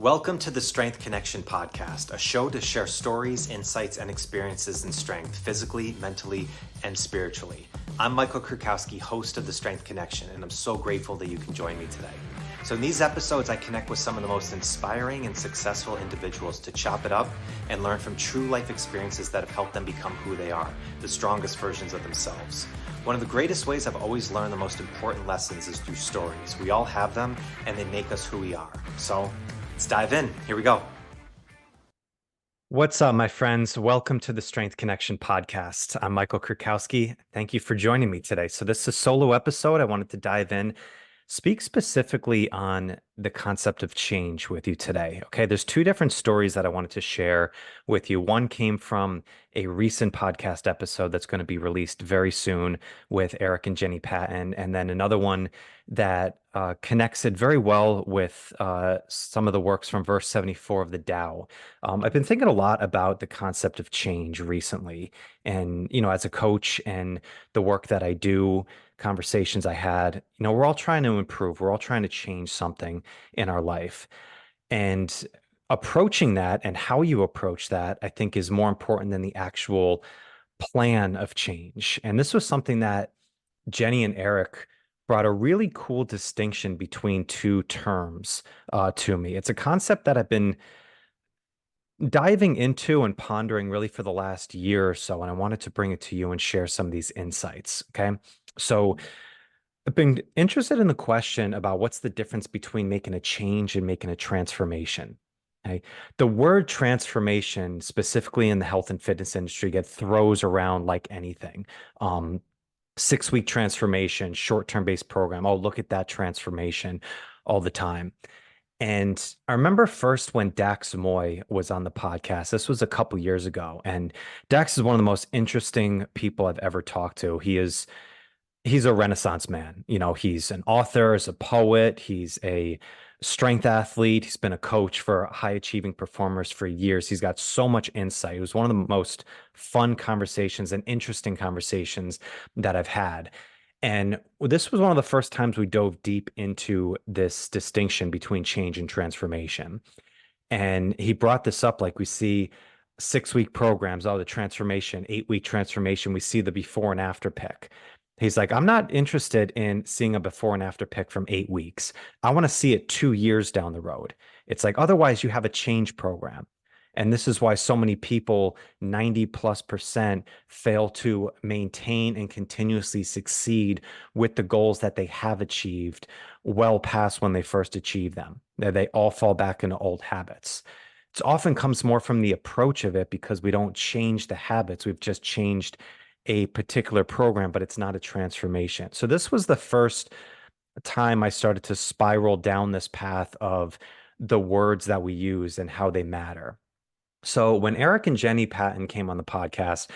Welcome to the Strength Connection podcast, a show to share stories, insights, and experiences in strength, physically, mentally, and spiritually. I'm Michael Kurkowski, host of the Strength Connection, and I'm so grateful that you can join me today. So in these episodes, I connect with some of the most inspiring and successful individuals to chop it up and learn from true life experiences that have helped them become who they are, the strongest versions of themselves. One of the greatest ways I've always learned the most important lessons is through stories. We all have them, and they make us who we are. So let's dive in. Here we go. What's up, my friends? Welcome to the Strength Connection podcast. I'm Michael Kurkowski. Thank you for joining me today. So this is a solo episode. I wanted to dive in, speak specifically on the concept of change with you today. Okay, there's two different stories that I wanted to share with you. One came from a recent podcast episode that's going to be released very soon with Eric and Jenny Patton, and then another one that connects it very well with some of the works from verse 74 of the Tao. I've been thinking a lot about the concept of change recently, and as a coach and the work that I do, conversations I had, we're all trying to improve. We're all trying to change something in our life. And approaching that and how you approach that, I think, is more important than the actual plan of change. And this was something that Jenny and Eric brought a really cool distinction between two terms to me. It's a concept that I've been diving into and pondering really for the last year or so, and I wanted to bring it to you and share some of these insights. Okay. So I've been interested in the question about what's the difference between making a change and making a transformation. Okay. The word transformation, specifically in the health and fitness industry, gets throws around like anything. 6-week transformation, short-term based program. Oh, look at that transformation all the time. And I remember first when Dax Moy was on the podcast. This was a couple years ago, and Dax is one of the most interesting people I've ever talked to. He's a Renaissance man. He's an author, he's a poet, he's a strength athlete. He's been a coach for high achieving performers for years. He's got so much insight. It was one of the most fun conversations and interesting conversations that I've had. And this was one of the first times we dove deep into this distinction between change and transformation. And he brought this up, like we see 6-week programs, the transformation, 8-week transformation, we see the before and after pic. He's like, I'm not interested in seeing a before and after pic from 8 weeks. I want to see it 2 years down the road. It's like, otherwise you have a change program. And this is why so many people, 90+%, fail to maintain and continuously succeed with the goals that they have achieved well past when they first achieved them. They all fall back into old habits. It often comes more from the approach of it because we don't change the habits. We've just changed a particular program, but it's not a transformation. So this was the first time I started to spiral down this path of the words that we use and how they matter. So when Eric and Jenny Patton came on the podcast,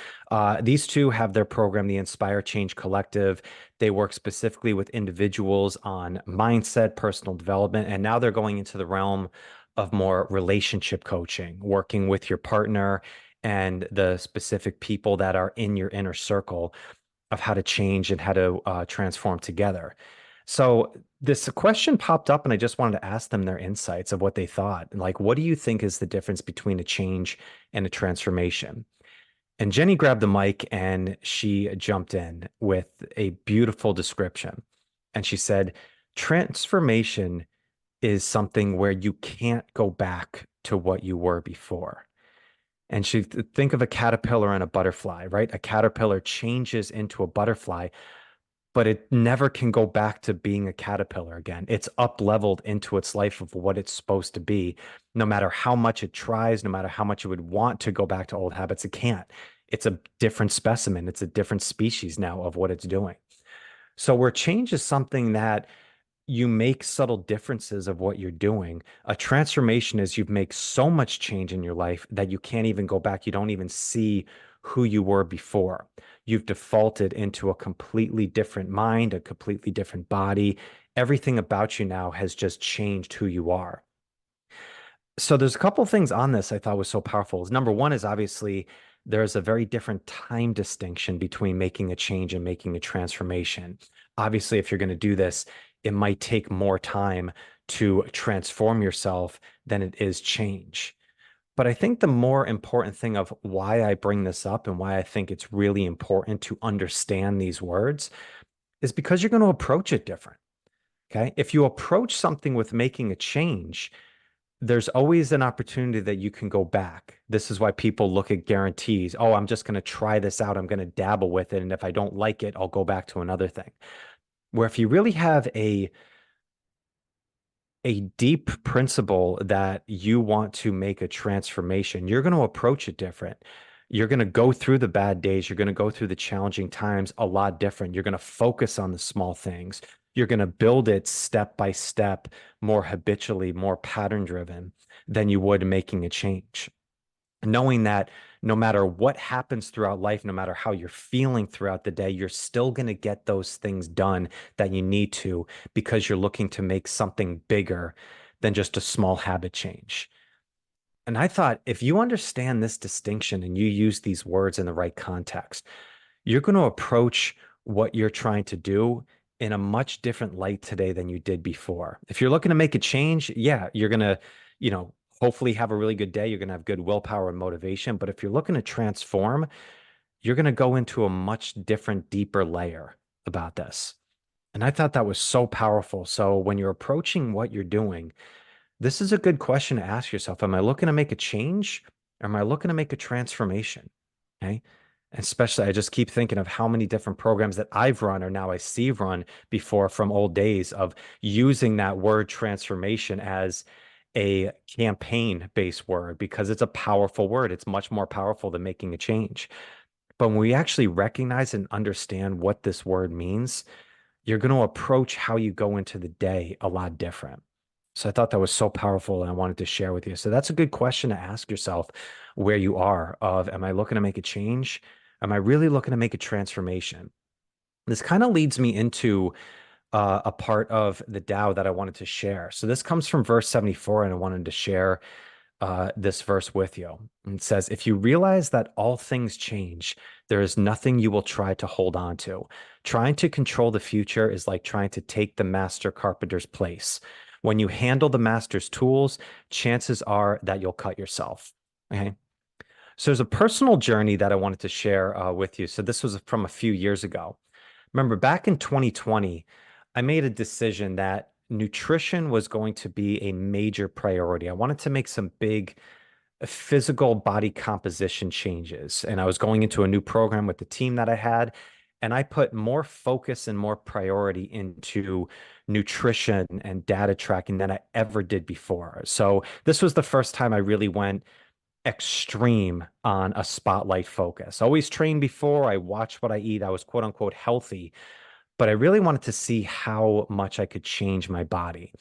these two have their program, the Inspire Change Collective. They work specifically with individuals on mindset, personal development, and now they're going into the realm of more relationship coaching, working with your partner and the specific people that are in your inner circle of how to change and how to transform together. So this question popped up and I just wanted to ask them their insights of what they thought. Like, what do you think is the difference between a change and a transformation? And Jenny grabbed the mic and she jumped in with a beautiful description. And she said, transformation is something where you can't go back to what you were before. And think of a caterpillar and a butterfly, right? A caterpillar changes into a butterfly, but it never can go back to being a caterpillar again. It's up-leveled into its life of what it's supposed to be. No matter how much it tries, no matter how much it would want to go back to old habits, it can't. It's a different specimen. It's a different species now of what it's doing. So where change is something that you make subtle differences of what you're doing. A transformation is you make so much change in your life that you can't even go back. You don't even see who you were before. You've defaulted into a completely different mind, a completely different body. Everything about you now has just changed who you are. So there's a couple of things on this I thought was so powerful. Number one is obviously there's a very different time distinction between making a change and making a transformation. Obviously, if you're going to do this, it might take more time to transform yourself than it is change. But I think the more important thing of why I bring this up and why I think it's really important to understand these words is because you're going to approach it different. Okay. If you approach something with making a change, there's always an opportunity that you can go back. This is why people look at guarantees. Oh, I'm just going to try this out. I'm going to dabble with it. And if I don't like it, I'll go back to another thing. Where if you really have a deep principle that you want to make a transformation, you're going to approach it different. You're going to go through the bad days. You're going to go through the challenging times a lot different. You're going to focus on the small things. You're going to build it step by step, more habitually, more pattern driven than you would making a change. Knowing that no matter what happens throughout life, no matter how you're feeling throughout the day, you're still going to get those things done that you need to because you're looking to make something bigger than just a small habit change. And I thought if you understand this distinction and you use these words in the right context, you're going to approach what you're trying to do in a much different light today than you did before. If you're looking to make a change, yeah, you're going to, hopefully have a really good day. You're going to have good willpower and motivation. But if you're looking to transform, you're going to go into a much different, deeper layer about this. And I thought that was so powerful. So when you're approaching what you're doing, this is a good question to ask yourself. Am I looking to make a change? Or am I looking to make a transformation? Okay. Especially, I just keep thinking of how many different programs that I've run or now I see run before from old days of using that word transformation as a campaign-based word because it's a powerful word. It's much more powerful than making a change. But when we actually recognize and understand what this word means, you're going to approach how you go into the day a lot different. So I thought that was so powerful and I wanted to share with you. So that's a good question to ask yourself where you are of, am I looking to make a change? Am I really looking to make a transformation? This kind of leads me into a part of the Tao that I wanted to share. So this comes from verse 74, and I wanted to share this verse with you. And it says, if you realize that all things change, there is nothing you will try to hold on to. Trying to control the future is like trying to take the master carpenter's place. When you handle the master's tools, chances are that you'll cut yourself. Okay. So there's a personal journey that I wanted to share with you. So this was from a few years ago. Remember, back in 2020, I made a decision that nutrition was going to be a major priority. I wanted to make some big physical body composition changes. And I was going into a new program with the team that I had. And I put more focus and more priority into nutrition and data tracking than I ever did before. So this was the first time I really went extreme on a spotlight focus. Always trained before. I watched what I eat. I was quote unquote healthy, but I really wanted to see how much I could change my body.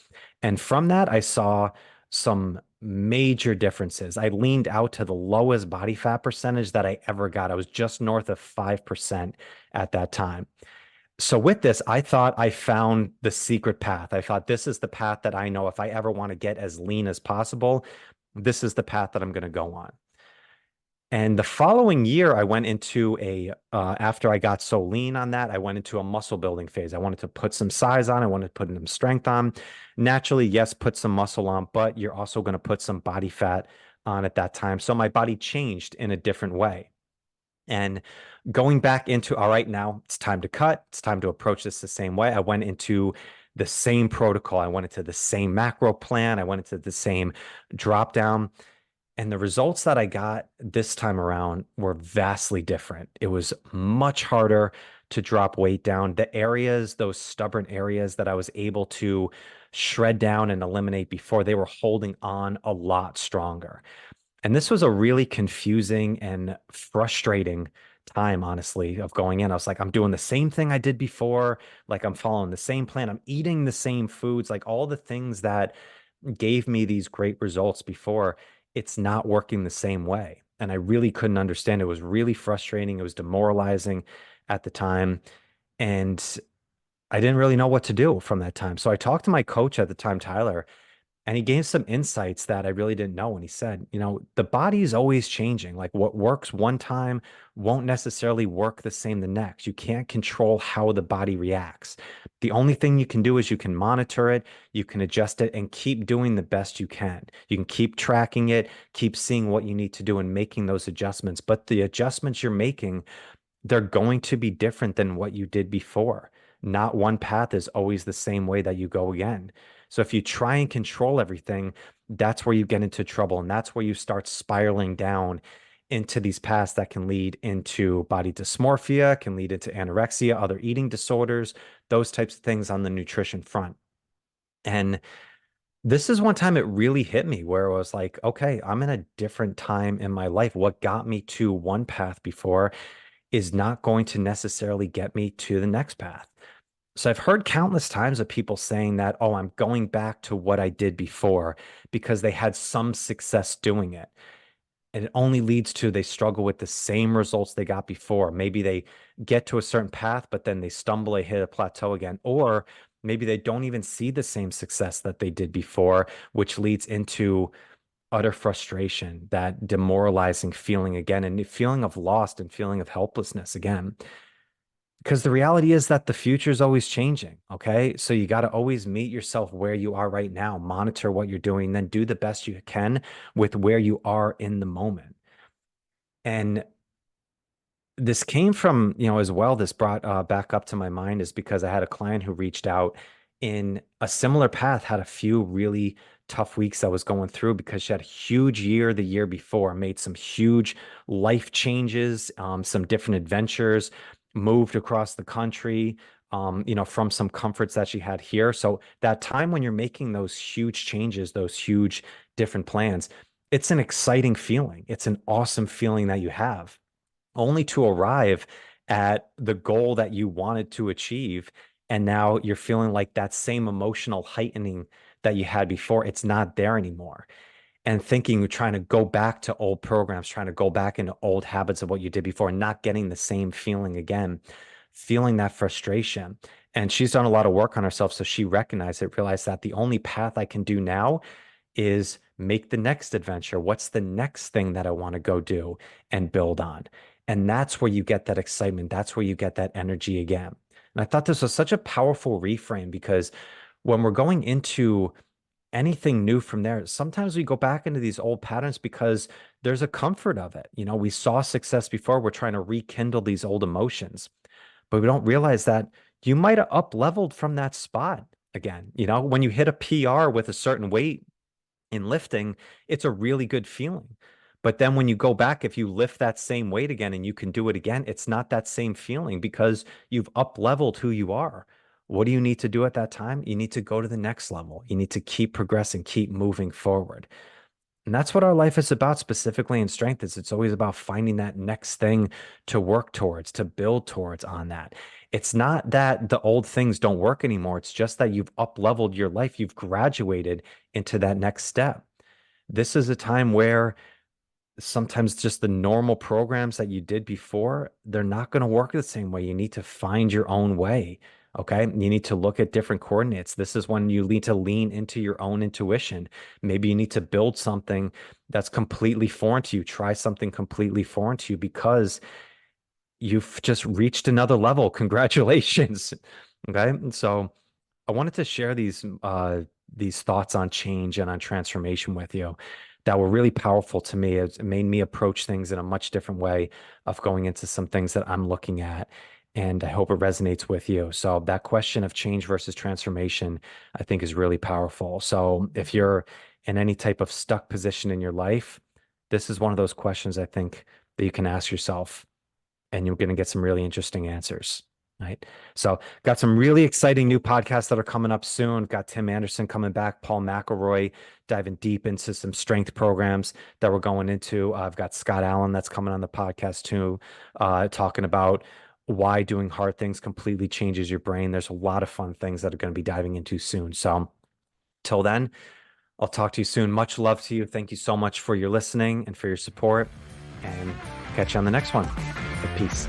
And from that, I saw some major differences. I leaned out to the lowest body fat percentage that I ever got. I was just north of 5% at that time. So with this, I thought I found the secret path. I thought this is the path that I know if I ever want to get as lean as possible, this is the path that I'm going to go on. And the following year, I went into after I got so lean on that, I went into a muscle building phase. I wanted to put some size on, I wanted to put some strength on. Naturally, yes, put some muscle on, but you're also going to put some body fat on at that time. So my body changed in a different way. And going back into, all right, now it's time to cut. It's time to approach this the same way. I went into the same protocol. I went into the same macro plan. I went into the same drop down. And the results that I got this time around were vastly different. It was much harder to drop weight down. The areas, those stubborn areas that I was able to shred down and eliminate before, they were holding on a lot stronger. And this was a really confusing and frustrating time, honestly, of going in. I was like, I'm doing the same thing I did before. Like I'm following the same plan. I'm eating the same foods, like all the things that gave me these great results before, it's not working the same way. And I really couldn't understand. It was really frustrating. It was demoralizing at the time. And I didn't really know what to do from that time. So I talked to my coach at the time, Tyler, And he gave some insights that I really didn't know. And he said, the body is always changing. Like what works one time won't necessarily work the same the next. You can't control how the body reacts. The only thing you can do is you can monitor it, you can adjust it, and keep doing the best you can. You can keep tracking it, keep seeing what you need to do and making those adjustments. But the adjustments you're making, they're going to be different than what you did before. Not one path is always the same way that you go again. So if you try and control everything, that's where you get into trouble. And that's where you start spiraling down into these paths that can lead into body dysmorphia, can lead into anorexia, other eating disorders, those types of things on the nutrition front. And this is one time it really hit me where I was like, okay, I'm in a different time in my life. What got me to one path before is not going to necessarily get me to the next path. So I've heard countless times of people saying that, oh, I'm going back to what I did before because they had some success doing it. And it only leads to they struggle with the same results they got before. Maybe they get to a certain path, but then they stumble, they hit a plateau again. Or maybe they don't even see the same success that they did before, which leads into utter frustration, that demoralizing feeling again, and feeling of lost and feeling of helplessness again. Because the reality is that the future is always changing. Okay. So you got to always meet yourself where you are right now, monitor what you're doing, then do the best you can with where you are in the moment. And this came from, as well, this brought back up to my mind is because I had a client who reached out in a similar path, had a few really tough weeks I was going through because she had a huge year the year before, made some huge life changes, some different adventures, moved across the country, from some comforts that she had here. So that time when you're making those huge changes, those huge different plans, it's an exciting feeling. It's an awesome feeling that you have only to arrive at the goal that you wanted to achieve. And now you're feeling like that same emotional heightening that you had before, it's not there anymore. And thinking, trying to go back to old programs, trying to go back into old habits of what you did before, not getting the same feeling again, feeling that frustration. And she's done a lot of work on herself. So she recognized it, realized that the only path I can do now is make the next adventure. What's the next thing that I want to go do and build on? And that's where you get that excitement. That's where you get that energy again. And I thought this was such a powerful reframe because when we're going into anything new from there, sometimes we go back into these old patterns because there's a comfort of it. We saw success before. We're trying to rekindle these old emotions, but we don't realize that you might have up leveled from that spot again. When you hit a PR with a certain weight, in lifting, it's a really good feeling. But then when you go back, if you lift that same weight again and you can do it again, it's not that same feeling because you've up leveled who you are. What do you need to do at that time? You need to go to the next level. You need to keep progressing, keep moving forward. And that's what our life is about, specifically in strength, is it's always about finding that next thing to work towards, to build towards on that. It's not that the old things don't work anymore. It's just that you've up leveled your life. You've graduated into that next step. This is a time where sometimes just the normal programs that you did before, they're not going to work the same way. You need to find your own way. Okay. You need to look at different coordinates. This is when you need to lean into your own intuition. Maybe you need to build something that's completely foreign to you. Try something completely foreign to you because you've just reached another level. Congratulations. Okay. And so I wanted to share these thoughts on change and on transformation with you that were really powerful to me. It made me approach things in a much different way of going into some things that I'm looking at. And I hope it resonates with you. So that question of change versus transformation, I think is really powerful. So if you're in any type of stuck position in your life, this is one of those questions I think that you can ask yourself, and you're going to get some really interesting answers. Right. So got some really exciting new podcasts that are coming up soon. Got Tim Anderson coming back, Paul McElroy diving deep into some strength programs that we're going into. I've got Scott Allen that's coming on the podcast too, talking about why doing hard things completely changes your brain. There's a lot of fun things that are going to be diving into soon. So till then, I'll talk to you soon. Much love to you. Thank you so much for your listening and for your support, and catch you on the next one. Peace.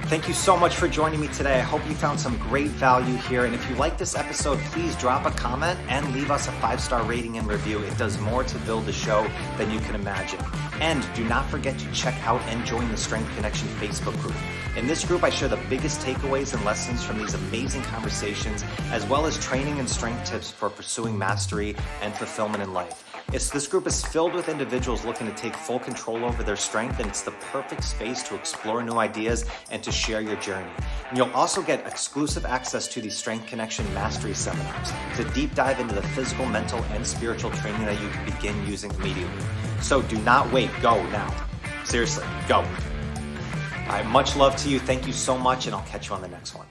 Thank you so much for joining me today. I hope you found some great value here. And if you like this episode, please drop a comment and leave us a 5-star rating and review. It does more to build the show than you can imagine. And do not forget to check out and join the Strength Connection Facebook group. In this group, I share the biggest takeaways and lessons from these amazing conversations, as well as training and strength tips for pursuing mastery and fulfillment in life. This group is filled with individuals looking to take full control over their strength, and it's the perfect space to explore new ideas and to share your journey. And you'll also get exclusive access to these Strength Connection Mastery Seminars to deep dive into the physical, mental, and spiritual training that you can begin using immediately. So do not wait, go now. Seriously, go. All right, much love to you. Thank you so much, and I'll catch you on the next one.